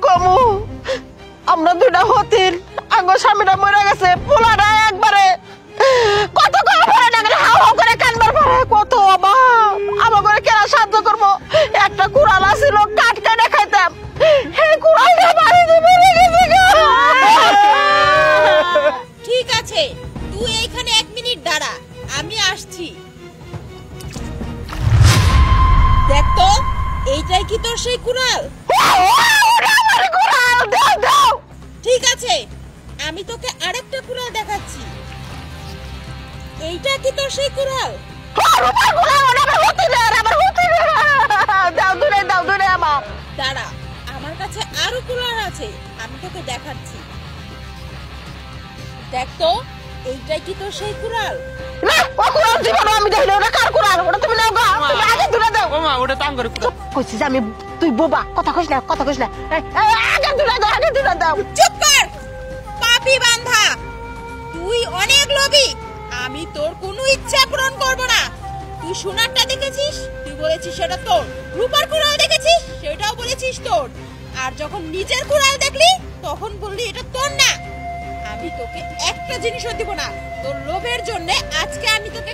কমু? আমরা দুটা হতির আঙ্গ স্বামীরা মরে গেছে, পোলাটা একবারে কত করে ভরে না গেলে হাও হাও করে কানবার ভরে কত অভাব। আমার করে কেনা সাহায্য করবো? একটা কুড়াল আসিল, কাঠ কাটে খাইতাম, এই কুড়ালটা বাড়িতে মরে গেছে। ঠিক আছে, তুই এইখানে 1 মিনিট দাঁড়া, আমি আসছি। দেখ তো, এইটাই কি তোর সেই কুড়াল? ঠিক আছে, আমি তোকে আরেকটা কুড়াল দেখাচ্ছি। এইটা কি তোর সেই কুড়াল? দাঁড়া, আমার কাছে আরো কুড়াল আছে, আমি তোকে দেখাচ্ছি। দেখ তো, এইটাই কি তোর সেই কুড়াল? না, ও কুড়াল দিবা না, আমি দেখিলে ওটা কার কুড়াল? ওটা তুমি নাও গা, তুমি আগে ধরে দাও। ওমা ওটা তাম করে কুড়াল। কইছিস আমি, তুই বোবা, কথা কইস না, কথা কইস না। আগে ধরে দাও, আগে ধরে দাও। চুপ কর, পাপী বান্ধা। তুই অনেক লোভী, আমি তোর কোনো ইচ্ছা পূরণ করব না। তুই সোনারটা দেখেছিস, তুই বলেছিস সেটা তোর। রূপার কুড়াল দেখেছিস, সেটাও বলেছিস তোর। আর যখন নিজের কুড়াল দেখলি, তখন বললি এটা তোর না। আমি তোকে একটা জিনিসও দিব না। তোর লোভের জন্য আজকে আমি তোকে